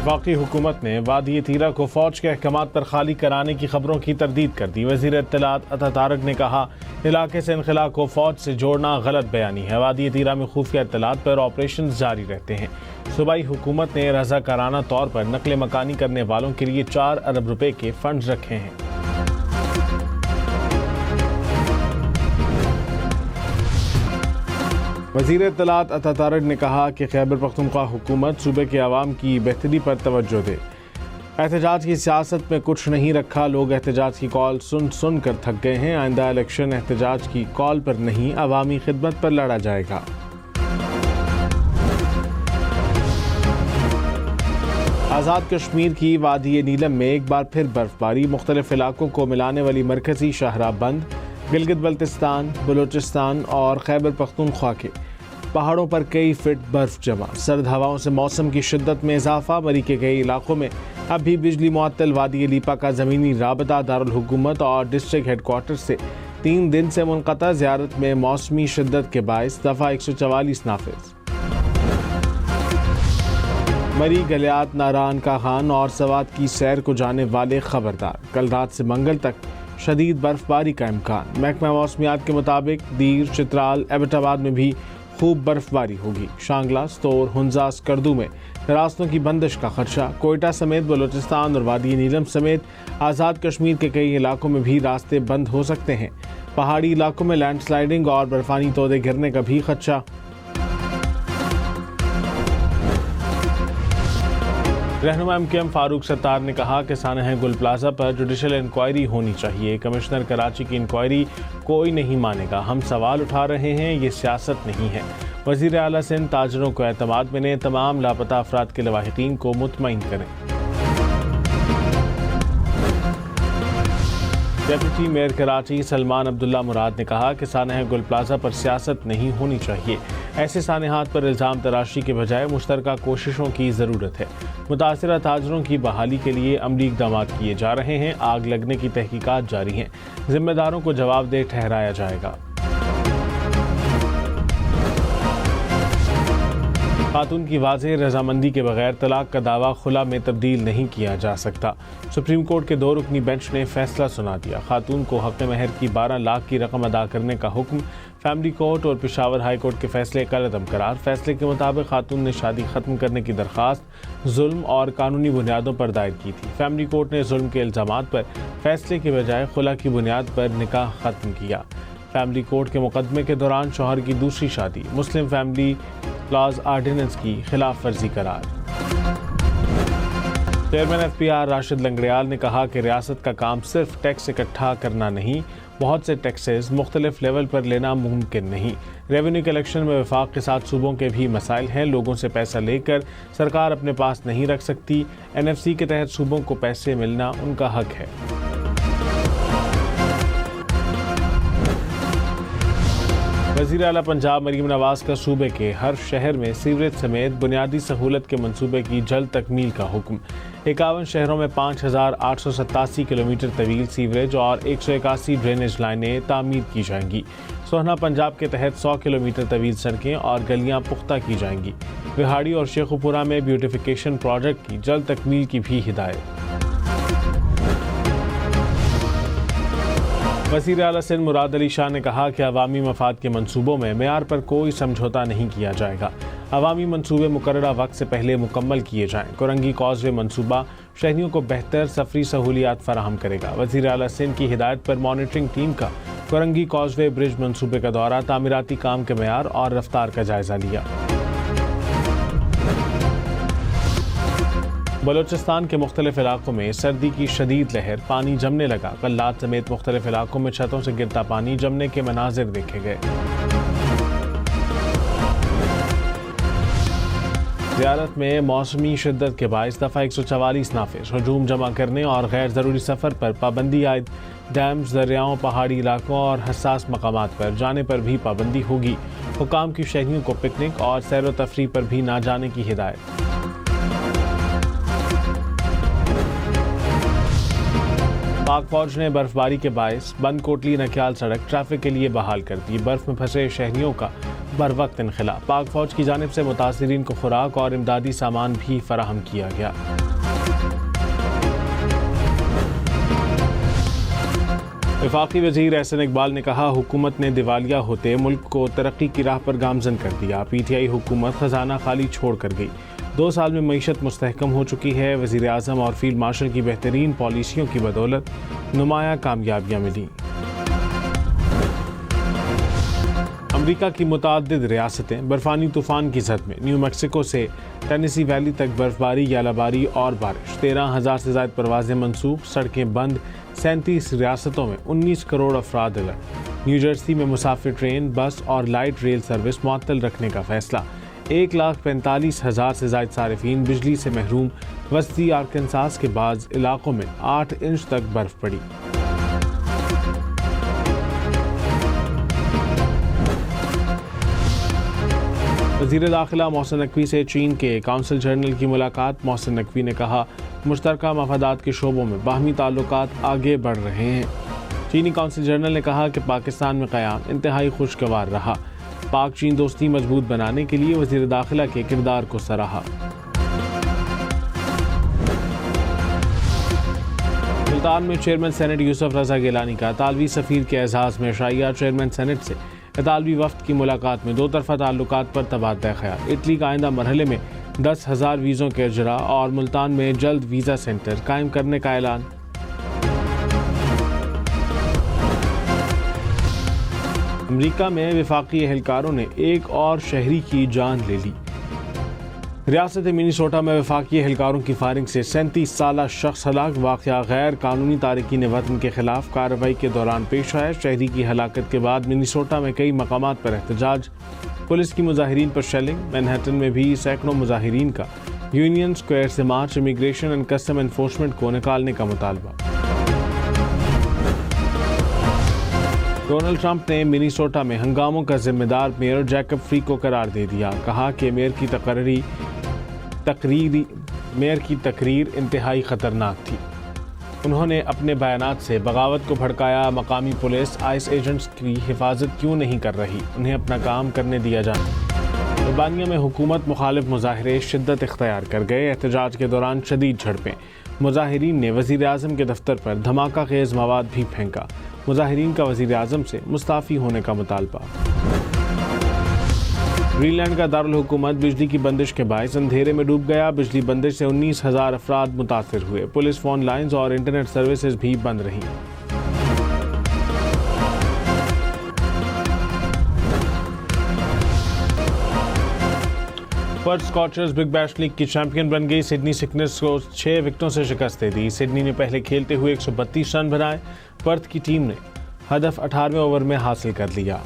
وفاقی حکومت نے وادی تیرہ کو فوج کے احکامات پر خالی کرانے کی خبروں کی تردید کر دی۔ وزیر اطلاعات عطا طارق نے کہا، علاقے سے انخلا کو فوج سے جوڑنا غلط بیانی ہے۔ وادی تیرہ میں خفیہ اطلاعات پر آپریشن جاری رہتے ہیں۔ صوبائی حکومت نے رضاکارانہ طور پر نقل مکانی کرنے والوں کے لیے 4 ارب روپے کے فنڈز رکھے ہیں۔ وزیر اطلاعات عطا طارق نے کہا کہ خیبر پختونخوا حکومت صوبے کے عوام کی بہتری پر توجہ دے۔ احتجاج کی سیاست میں کچھ نہیں رکھا، لوگ احتجاج کی کال سن کر تھک گئے ہیں۔ آئندہ الیکشن احتجاج کی کال پر نہیں، عوامی خدمت پر لڑا جائے گا۔ آزاد کشمیر کی وادی نیلم میں ایک بار پھر برف باری، مختلف علاقوں کو ملانے والی مرکزی شاہراہ بند۔ گلگت بلتستان، بلوچستان اور خیبر پختونخوا کے پہاڑوں پر کئی فٹ برف جمع۔ سرد ہواؤں سے موسم کی شدت میں اضافہ، مری کے کئی علاقوں میں اب بھی بجلی معطل۔ وادی لیپا کا زمینی رابطہ دارالحکومت اور ڈسٹرکٹ ہیڈ کوارٹر سے 3 دن سے منقطع۔ زیارت میں موسمی شدت کے باعث دفعہ 144 نافذ۔ مری، گلیات، ناران کا خان اور سوات کی سیر کو جانے والے خبردار، کل رات سے منگل تک شدید برف باری کا امکان۔ محکمہ موسمیات کے مطابق دیر، چترال، ایبٹ آباد میں بھی خوب برف باری ہوگی۔ شانگلہ، ستور، ہنزا، اسکردو میں راستوں کی بندش کا خدشہ۔ کوئٹہ سمیت بلوچستان اور وادی نیلم سمیت آزاد کشمیر کے کئی علاقوں میں بھی راستے بند ہو سکتے ہیں۔ پہاڑی علاقوں میں لینڈ سلائیڈنگ اور برفانی تودے گرنے کا بھی خدشہ۔ رہنما MKM فاروق ستار نے کہا کہ سانحہ گل پلازہ پر جوڈیشل انکوائری ہونی چاہیے۔ کمشنر کراچی کی انکوائری کوئی نہیں مانے گا، ہم سوال اٹھا رہے ہیں، یہ سیاست نہیں ہے۔ وزیر اعلیٰ سندھ تاجروں کو اعتماد میں نے تمام لاپتہ افراد کے لواحقین کو مطمئن کریں۔ ڈپٹی میئر کراچی سلمان عبداللہ مراد نے کہا کہ سانحہ گل پلازہ پر سیاست نہیں ہونی چاہیے۔ ایسے سانحات پر الزام تراشی کے بجائے مشترکہ کوششوں کی ضرورت ہے۔ متاثرہ تاجروں کی بحالی کے لیے عملی اقدامات کیے جا رہے ہیں۔ آگ لگنے کی تحقیقات جاری ہیں، ذمہ داروں کو جواب دہ ٹھہرایا جائے گا۔ خاتون کی واضح رضامندی کے بغیر طلاق کا دعویٰ خلا میں تبدیل نہیں کیا جا سکتا۔ سپریم کورٹ کے 2 رکنی بینچ نے فیصلہ سنا دیا۔ خاتون کو حق مہر کی 12 لاکھ کی رقم ادا کرنے کا حکم۔ فیملی کورٹ اور پشاور ہائی کورٹ کے فیصلے کالعدم قرار۔ فیصلے کے مطابق خاتون نے شادی ختم کرنے کی درخواست ظلم اور قانونی بنیادوں پر دائر کی تھی۔ فیملی کورٹ نے ظلم کے الزامات پر فیصلے کے بجائے خلا کی بنیاد پر نکاح ختم کیا۔ فیملی کورٹ کے مقدمے کے دوران شوہر کی دوسری شادی مسلم فیملی لاز آرڈیننس کی خلاف ورزی قرار۔ چیئرمین FPR راشد لنگڑیال نے کہا کہ ریاست کا کام صرف ٹیکس اکٹھا کرنا نہیں، بہت سے ٹیکسز مختلف لیول پر لینا ممکن نہیں۔ ریونیو کلیکشن میں وفاق کے ساتھ صوبوں کے بھی مسائل ہیں۔ لوگوں سے پیسہ لے کر سرکار اپنے پاس نہیں رکھ سکتی۔ NFC کے تحت صوبوں کو پیسے ملنا ان کا حق ہے۔ وزیر اعلیٰ پنجاب مریم نواز کا صوبے کے ہر شہر میں سیوریج سمیت بنیادی سہولت کے منصوبے کی جلد تکمیل کا حکم۔ 51 شہروں میں 5887 کلومیٹر طویل سیوریج اور 181 ڈرینیج لائنیں تعمیر کی جائیں گی۔ سوہنا پنجاب کے تحت 100 کلومیٹر طویل سڑکیں اور گلیاں پختہ کی جائیں گی۔ وہاڑی اور شیخوپورہ میں بیوٹیفیکیشن پروجیکٹ کی جلد تکمیل کی بھی ہدایت۔ وزیر اعلیٰ سندھ مراد علی شاہ نے کہا کہ عوامی مفاد کے منصوبوں میں معیار پر کوئی سمجھوتہ نہیں کیا جائے گا۔ عوامی منصوبے مقررہ وقت سے پہلے مکمل کیے جائیں۔ کورنگی کازوے منصوبہ شہریوں کو بہتر سفری سہولیات فراہم کرے گا۔ وزیر اعلیٰ سندھ کی ہدایت پر مانیٹرنگ ٹیم کا کورنگی کازوے برج منصوبے کا دورہ، تعمیراتی کام کے معیار اور رفتار کا جائزہ لیا۔ بلوچستان کے مختلف علاقوں میں سردی کی شدید لہر، پانی جمنے لگا۔ غلات سمیت مختلف علاقوں میں چھتوں سے گرتا پانی جمنے کے مناظر دیکھے گئے۔ زیارت میں موسمی شدت کے باعث دفعہ 144 نافذ، ہجوم جمع کرنے اور غیر ضروری سفر پر پابندی عائد۔ ڈیمز، دریاؤں، پہاڑی علاقوں اور حساس مقامات پر جانے پر بھی پابندی ہوگی۔ حکام کی شہریوں کو پکنک اور سیر و تفریح پر بھی نہ جانے کی ہدایت۔ پاک فوج نے برف باری کے باعث بند کوٹلی نکیال سڑک ٹریفک کے لیے بحال کر دی۔ برف میں پھنسے شہریوں کا بروقت انخلا۔ پاک فوج کی جانب سے متاثرین کو خوراک اور امدادی سامان بھی فراہم کیا گیا۔ وفاقی وزیر احسن اقبال نے کہا، حکومت نے دیوالیہ ہوتے ملک کو ترقی کی راہ پر گامزن کر دیا۔ پی ٹی آئی حکومت خزانہ خالی چھوڑ کر گئی۔ 2 سال میں معیشت مستحکم ہو چکی ہے۔ وزیر اعظم اور فیلڈ مارشل کی بہترین پالیسیوں کی بدولت نمایاں کامیابیاں ملیں۔ امریکہ کی متعدد ریاستیں برفانی طوفان کی زد میں۔ نیو میکسیکو سے ٹینیسی ویلی تک برف باری، گالہ باری اور بارش۔ 13,000 سے زائد پروازیں منسوخ، سڑکیں بند۔ 37 ریاستوں میں 19 کروڑ افراد الرٹ۔ نیو جرسی میں مسافر ٹرین، بس اور لائٹ ریل سروس معطل رکھنے کا فیصلہ۔ 1,45,000 سے زائد صارفین بجلی سے محروم۔ وسطی آرکنساس کے بعض علاقوں میں 8 انچ تک برف پڑی۔ وزیر داخلہ محسن نقوی سے چین کے کونسل جنرل کی ملاقات۔ محسن نقوی نے کہا، مشترکہ مفادات کے شعبوں میں باہمی تعلقات آگے بڑھ رہے ہیں۔ چینی کونسل جنرل نے کہا کہ پاکستان میں قیام انتہائی خوشگوار رہا۔ پاک چین دوستی مضبوط بنانے کے لیے وزیر داخلہ کے کردار کو سراہا۔ ملتان میں چیئرمین سینٹ یوسف رضا گیلانی کا اطالوی سفیر کے اعزاز میں عشائیہ۔ چیئرمین سینٹ سے اطالوی وفد کی ملاقات میں 2 طرفہ تعلقات پر تبادلہ خیال۔ اٹلی کا آئندہ مرحلے میں 10,000 ویزوں کے اجراء اور ملتان میں جلد ویزا سینٹر قائم کرنے کا اعلان۔ امریکہ میں وفاقی اہلکاروں نے ایک اور شہری کی جان لے لی۔ ریاست منیسوٹا میں وفاقی اہلکاروں کی فائرنگ سے 37 سالہ شخص ہلاک۔ واقعہ غیر قانونی تارکین وطن کے خلاف کارروائی کے دوران پیش آیا۔ شہری کی ہلاکت کے بعد منیسوٹا میں کئی مقامات پر احتجاج، پولیس کی مظاہرین پر شیلنگ۔ مینہٹن میں بھی سینکڑوں مظاہرین کا یونین سکوائر سے March. Immigration and custom enforcement کو نکالنے کا مطالبہ۔ ڈونلڈ ٹرمپ نے منیسوٹا میں ہنگاموں کا ذمہ دار میئر جیکب فری کو قرار دے دیا۔ کہا کہ میئر کی تقریر انتہائی خطرناک تھی۔ انہوں نے اپنے بیانات سے بغاوت کو بھڑکایا۔ مقامی پولیس آئس ایجنٹس کی حفاظت کیوں نہیں کر رہی؟ انہیں اپنا کام کرنے دیا جائے۔ البانیہ میں حکومت مخالف مظاہرے شدت اختیار کر گئے۔ احتجاج کے دوران شدید جھڑپیں۔ مظاہرین نے وزیر اعظم کے دفتر پر دھماکہ خیز مواد بھی پھینکا۔ مظاہرین کا وزیر اعظم سے مستعفی ہونے کا مطالبہ۔ گرین لینڈ کا دارالحکومت بجلی کی بندش کے باعث اندھیرے میں ڈوب گیا۔ بجلی بندش سے 19,000 افراد متاثر ہوئے۔ پولیس فون لائنز اور انٹرنیٹ سروسز بھی بند رہیں۔ پرتھ اسکارچرز بگ بیش لیگ کی چیمپئن بن گئی۔ سڈنی سکنرز کو 6 وکٹوں سے شکست دے دی۔ سڈنی نے پہلے کھیلتے ہوئے 132 رن بنائے۔ پرتھ کی ٹیم نے ہدف 18ویں اوور میں حاصل کر لیا۔